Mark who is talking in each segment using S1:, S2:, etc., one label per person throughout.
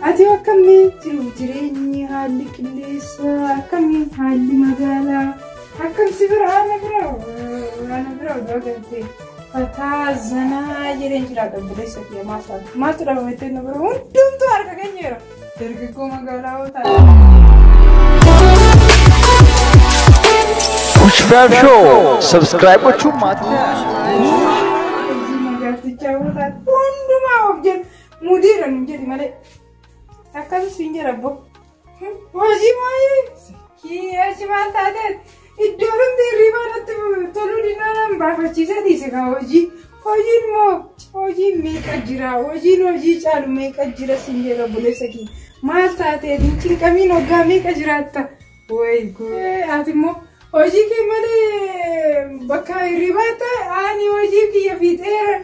S1: Ati akkamiin jiru jireenyi haalli qilleensa akkamiin haalli magaalaa akkam si bira ana bira dogante fataa zanaa jireen jira qableessa kee maaltu dhabamettee nu bira hundumtuu harka keenyera dargaggoo magaalaa hotaa
S2: Pushback Show subscribe to Matya
S1: magaalticha hotaa hundumaa of jedhu mudiran jedhi malee akkam sinjera bo hojii maayi kiyachi maaltaateen iddoo hundi ribaanatti toluu dinaan baafachiisa dhiise ka hojiin moo hojiin meeqa jira hojii caalu meeqa jira sinjera buleessa kii maal taateen hin cinqamiin hoggaa meeqa jiraatta way ati immoo hojii kee malee bakka ribaata ani hojii kiyya fiixee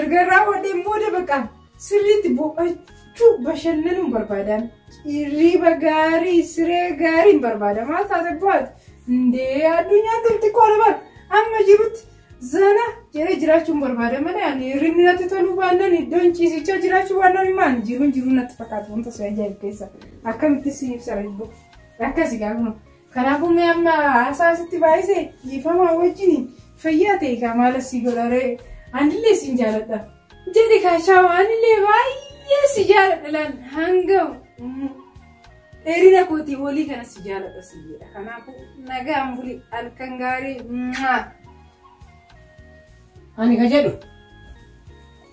S1: ergarraa hodheen booda bakka sirriitti bo'achuu bashannanuu barbaadan riba gaarii siree gaarii barbaada maal taate bu'aati ndee addunyaa tumti koolaban amma jirutti zana jedhee jiraachuun barbaada malee ani hirrinni natti toluu baannaan iddoon ciisichaa jiraachuu baannaan himaan jiruun natti fakkaatu wanta si ajaa'ibu keessa akkamitti si ibsa ribbo akkasi gaafuma kanaafuu mee amma haasaasitti baay'isee dhiifamaa wajjin fayyaa ta'e kaamaala si godharee anillee sin jaaladha jedhi kaashaawa anillee baay'ee si jaaladha hanga dheerina kootii walii kana si jaaladha si jedha kanaafuu nagaan buli halkan gaarii
S3: ani ka jedhu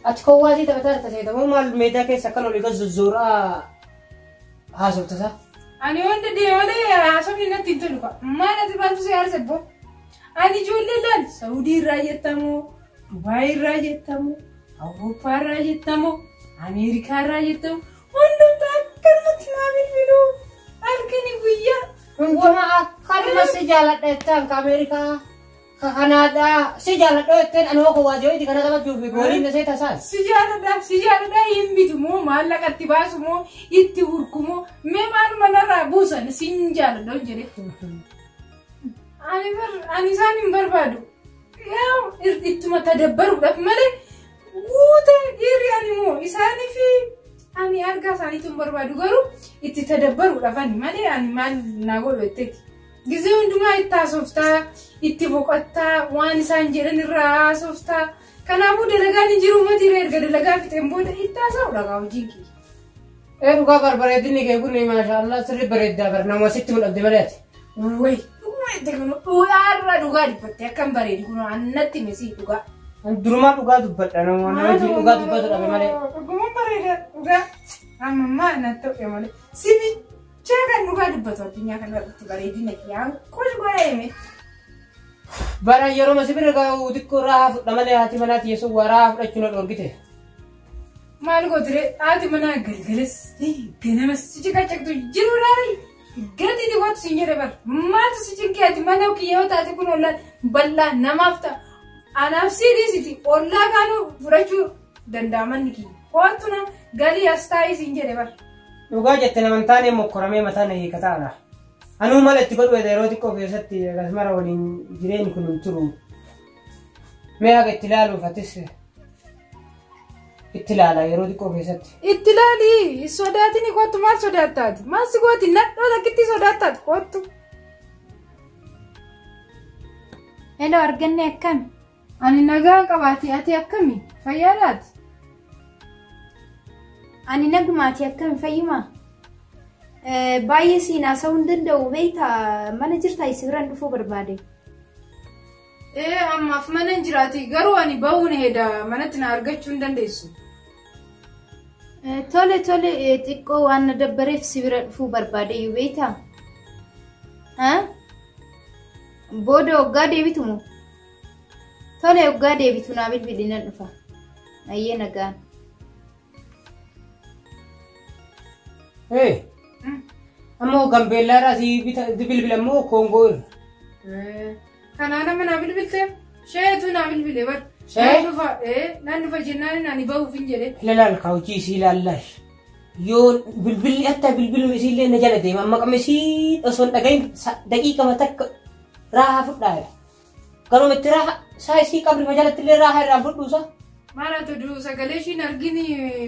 S3: ati kowwaasii taphataa taseetamoo maal meedaa keessa akkan olii kan zozzooraa haasoftasaa
S1: ani wanta deemalee haasofni natti hin tolu maal ati baatu si haarsebbo ani ijoollee laal saudii irraa jettamoo dubaay irraa jettamoo awurooppaa irraa jettamoo ameerikaa irraa jettamoo hundumtaa akkanumatti naa bilbiluu halkanii guyyaa
S3: hunduma akkanuma si jaaladha jettaan ka ameerikaa ka kanaadaa si jaaladha jetteen anoo kowwaasii itti kana taphachuuf gooliin nasee tasaas
S1: si jaaladha hin bitu moo maallaqatti baasu moo itti hurku moo mee maaluma narraa buusan sin jaaladha jedhe ani isaan hin barbaadu ittuma tadabbaruudhaaf malee guute dhiirri ani moo isaanii fi ani argaa isaaniitu hin barbaadu garuu itti tadabbaruudhaaf ani malee ani maal naa godhu jetteeti gizee hundumaa itti haasoftaa itti boqottaa waan isaan jedhan irraa haasoftaa kanaafuu dalagaan hin jiru matiirra erga dalagaa fixeen booda itti haasa'uudha kaa hojiin kee.
S3: Dhugaa barbareedinni kee kun maashaallah sirrii bareeddaa bar nama sitti mul'atti malee ati.
S1: Way dhuguma itti kun dhugaarra dhugaa dubbatte akkam bareedi kun annatti mesii dhugaa.
S3: Durumaa dhugaa dubbadha nama wajjin dhugaa dubbatu dhabe malee.
S1: Dhuguma bareeda dhugaa amma natti ta'e malee sibicha kan dhugaa dubbatu addunyaa kanarratti bareedina kiyaan kun godhame.
S3: Bara yeroo masibira gahu xiqqoo raahaa fudha malee haati manaati yesuun waa raahaa fudhachuu na dhorgite.
S1: Maal godhire haati manaa galgalas ganamas si ciqacaqtu jiru laari gadi dhiqotu si jedhe bar maaltu si cinqeeti mana kiyyoo taate kun ollaan bal'aa namaaf ta'a anaaf si dhiisiti ollaa kaanuu fudhachuu danda'a manni kiyya hoottu na galii as taa'ii si jedhe bar.
S3: Dhugaa jette namantaanee mokkoramee mataan hiikataadha. Anuu mala itti godhu yeroo xiqqoo keessatti akkasumara waliin jireenyi kun hin turu. Mee haga itti ilaaluuf atis itti ilaala yeroo xiqqoo keessatti.
S1: Itti ilaali sodaatini kottu maal sodaattaati maal si gooti nadhoo takkitti sodaattaati kottu. Hello arganne akkami? Ani nagaa qabaati ati akkami? Fayyaadhaati?
S4: Ani nagumaati akkami fayyuma? Baay'ee siin haasa'uu hin danda'u beektaa mana jirtaa isii biraan dhufuu barbaade.
S1: Ammaaf mana hin jiraati garuu ani bahuun heeda manatti na argachuu hin dandeessu.
S4: Tole xiqqoo waan na dabbareef si bira dhufuu barbaade iyyuu beektaa? Booda waggaa deebitu moo? Tole waggaa deebitu naa bilbili nan dhufa. Ayyee nagaan.
S3: Ammoo gambeellaadhaa si bilbilammoo koongoo irra.
S1: Kanaa nama naa bilbilte sheetu naa bilbile bar. Nan dhufa jennaan ani bahuuf hin jedhe.
S3: Ilaal kaawuchii isii ilaallash. Yoo bilbilli akka bilbiluu isiillee na jala deema amma qabme isii osoo hin dhagahin daqiiqama takka raahaa fudhaadha. Garuu itti raahaa isaa isii qabri ma jalatti illee raahaa irraa fudhuusa.
S1: Mana tu dulu segala sih nargini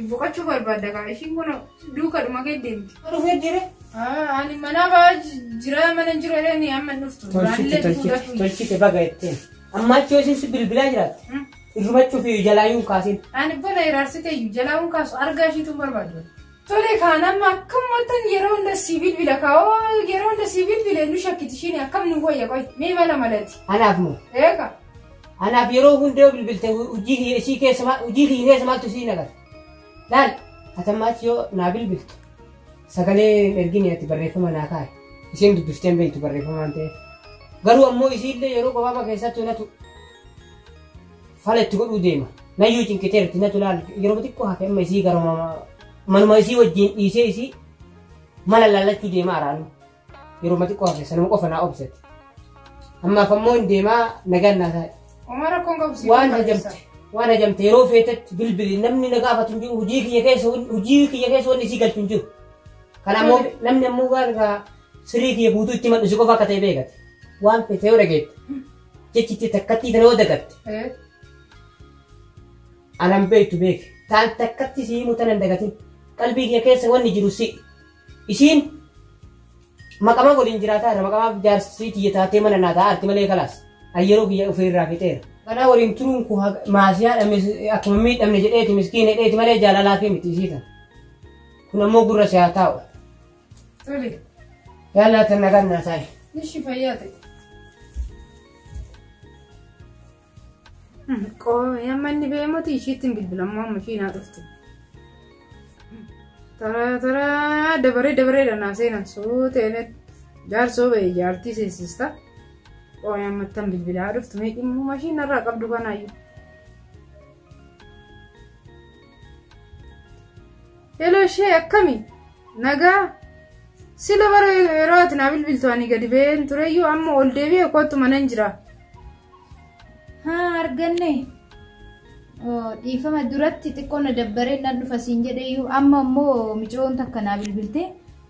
S1: bukan cuma berbeda kan, sih kono dulu kan makai dem.
S3: Rufee jire.
S1: Ani mana bah jira mana jira ni aman nuftu.
S3: Tolchite baga ittiin. Amma choosin si bilbilaa jiraat. Irrumachuu fi jalaayuun kaasin.
S1: Ani bona irarsite jalaun kasu arga sih tu berbeda. Tole kana makam matan yero nda civil bila kau yero nda civil bila nu shakiti sini akam nu goya koi me bala malati.
S3: Anaaf moo?
S1: Eka.
S3: Anaaf yeroo hundee bilbilte hojii isii keessa maaltu sii nagar. Laal atammaatti yoo naa bilbiltu sagalee ergini ati barreeffama naa kaa'e isheen dubbifteen beektu barreeffamaan ta'e. Garuu ammoo isiillee yeroo gabaabaa keessatti natu fala itti godhuu deema. Nayyuu cinqiteerti natu laal yeroo xiqqoo hafe amma isii garuma manuma isii wajjin dhiisee isii mala laallachuu deemaa araanu. Yeroo xiqqoo hafe sanuma qofa naa obsate. Ammaaf ammoo hin deemaa nagaan naa taa'e.
S1: Omara kongo bisi.
S3: Waan hajamte yeroo feetatti bilbili namni na gaafatu hin jiru hojii kiyya keessa wanni isii galchu hin jiru. Kanaammoo namni ammoo gara sirii kiyya guutuu itti madhu si qofa akka ta'e beekate. Waan feete yoo dhageette jechitti takkattii tana yoo dagatte. Anan beektu beeke. Taan takkatti si himu tanan dagatin. Qalbii kiyya keessa wanni jiru si. Isiin maqamaa waliin jiraataa irra maqamaa jaarsii kiyya taatee mana naa ta'a arti malee kalaas. Ayyeroo kiyya ofii irraa fixeera. Ganaa waliin turuun kun maasiyaa dhamne akkuma miidhamne jedheeti miskiin hedheeti malee jaalalaa fi miti isii tan. Kun ammoo gurra si haa taa'u.
S1: Tole.
S3: Yaalaa tan nagaan naa taa'e.
S1: Nishi fayyate. Yammanni beemoti ishiittiin bilbilammoo mashiinaa dhufte. Tara dabaree dhanaa seenan suuteene jaarsoo ba'e jaartii seensista. Yammattan bilbilaa dhuftu meeqimmoo mashiinarraa qabdu kanaayyuu. Hello ishee akkami? Nagaa? Sila bara yeroo ati naa bilbiltu ani gadi ba'een tureyyuu amma ol deebi'ee kootu manan jira.
S4: Haa arganne. Dhiifama duratti xiqqoo na dabbaree nan dhufa siin jedheyyuu amma ammoo micoon takka naa bilbilte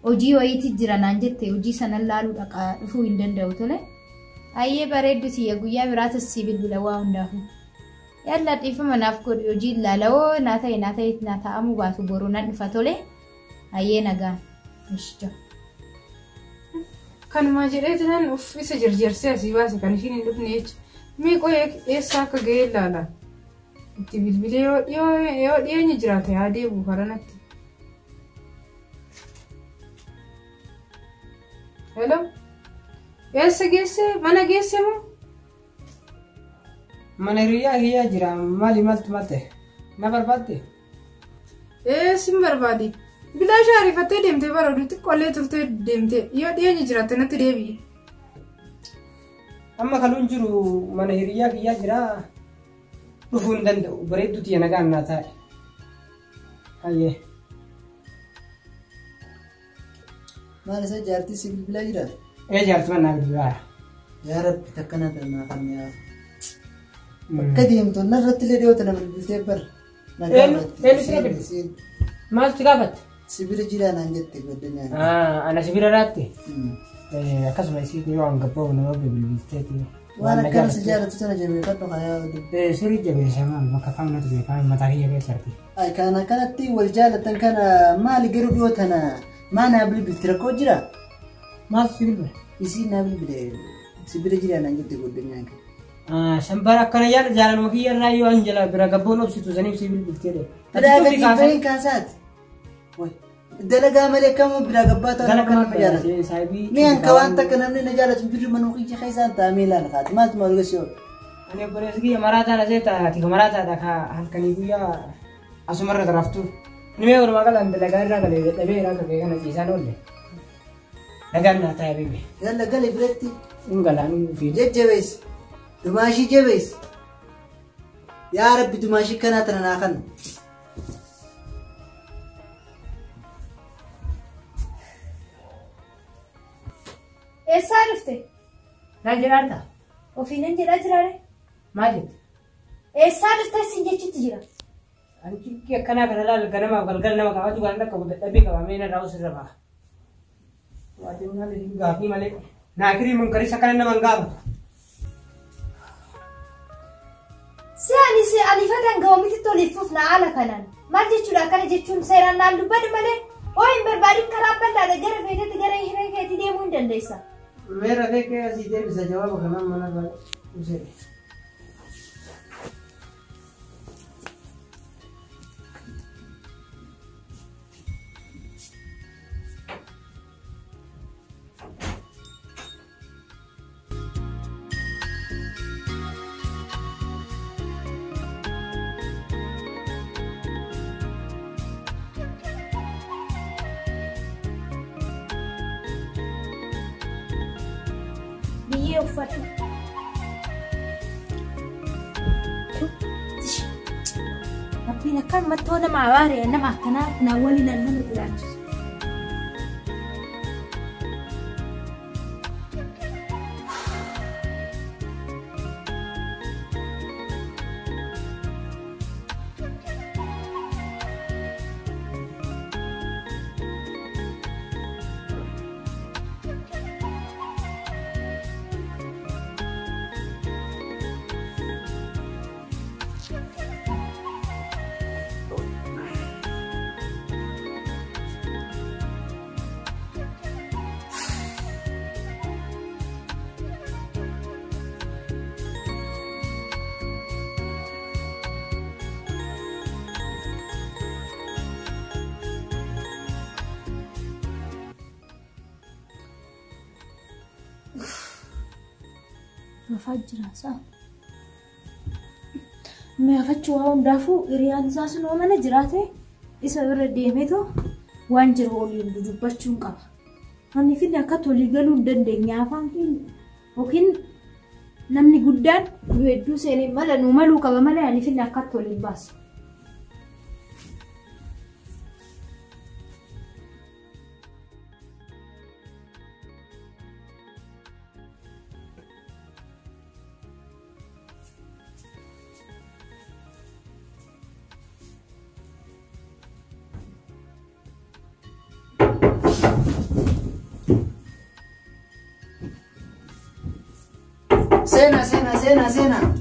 S4: hojii wayiitti jira naan jette hojii sanan laaluu dhaqaa dhufuu hin danda'u tole. Ayyee bareeddu siyya guyyaa biraatas si bilbila waa hundaafu. Yalla dhiifama naaf godhi hojii ilaalawoo naa ta'e naa ta'amuu baatu boruu nan dhufa tole. Ayyee nagaan. Ishija.
S1: Kanuma jedheeti nan uffisa jarjarsee asii baase kan ishiin hin dhufne jecha. Miiqoo eessaa akka ga'ee ilaalaa. Itti bilbilee yoo dhiyeenya jiraate haa deebi'u karanatti. Hello? Eessa geesse? Mana geesse moo?
S3: Mana hiriyaa jira maali maaltu malte? Na barbaadde?
S1: Sin barbaade. Bilaa shaarifattee deemtee barooduu xiqqoollee turtee deemtee yoo dhiyeenya jiraatte natti deebi'e.
S3: Amma kanuun jiru mana hiriyaa kiyyaa jira dhufuu hin danda'u bareedduuti yana gaannaa taa'e. Hayyee.
S5: Maal isa jaartii si bilbilaa jira?
S3: Jaartii mannaa bilbilaa.
S5: Yaa Rabbi takkana dhalmaa kan mi'aawu. Bakka deemtu narratti illee dhiyoota na bilbiltee bara.
S3: Maaltu gaafatte?
S5: Sibira jiraa naan jette godhanyaan.
S3: Ana sibira raatti? Akkasuma isii yoo hangabba'u nama bilbilteeti.
S5: Waan akkana si jaalatu sana jabeeffadhu kayaa waliin.
S3: Sirii jabeessa maal bakka kamnatu beekaman mataa kiyya keessatti.
S5: Kan akkanatti wal jaalatan kana maali garuu dhiyoo tana maa naa bilbilti rakkoo jira?
S3: Maaltu si bilbile?
S5: Isii naa bilbile sibira jiraa naan jette godhanyaan kan.
S3: Sambara akkana jaalaluma kiyya irraa yoo anjala bira gabboon obsitu saniif si bilbilteedha.
S5: Dalagaa bahin kaasaati. Dalagaa malee kamuu bira gabbaa ta'uu kan nama jaalatu. Mi'aan ka waan takka namni na jaalatu birri manuu kiyya keessaan taa'amee ilaala kaati maaltu maal gosi yoo.
S3: Ani obboleessi kiyya maraataadha seetaati ka maraataadha ka halkanii guyyaa asumarra taraftu. Nimee walumaa galaan dalagaa irraa galee dadhabee irraa kakee kana ciisaan oolle. Nagaan naa taa'e beebe.
S5: Yalla galee biratti.
S3: Galaan fi.
S5: Jajjabeessi. Dumaashii jabeessi. Yaa Rabbi dumaashii kanaa tana naa kan.
S4: Eessaa dhufte?
S3: Naan jedhaarta?
S4: Ofiinan jedhaa jiraare?
S3: Maal jette?
S4: Eessaa dhufte siin jechuutti jira?
S3: Ani cikkii akkanaa kana laal ganama galgala nama qabatu kan akka dadhabee qabamee narraa osirra ba'a. Waatiin maal gaafii malee naakirii munkarisa kana nama hin gaafatu.
S4: Si ani fatan gawmiti tolifuuf na ala kanan. Maal jechuudha kana jechuun seeraan naan dubbadhu malee oo hin barbaadin karaa bal'aadha gara feetetti gara hiree keetti deemuu hin dandeessa.
S3: Meera feekee asii deebisa jawaaba kanaan mana baay'ee.
S4: Biyyee uffatu. Abbiin akkaan mattoo nama abaare nama akkanaa na waliin nama jiraachisu. Fajjira saa. Mee afachuu waan hundaafuu hiriyaan isaa sun mana jiraate isa bira deemeetoo waan jiru waliin dubbachuun qaba. Wanni finne akka tolii galuu hin dandeenye afaan yookiin namni guddaan hedduu seenee mala nuu maluu qaba malee ani finne akka tolii baasu.
S5: Sena.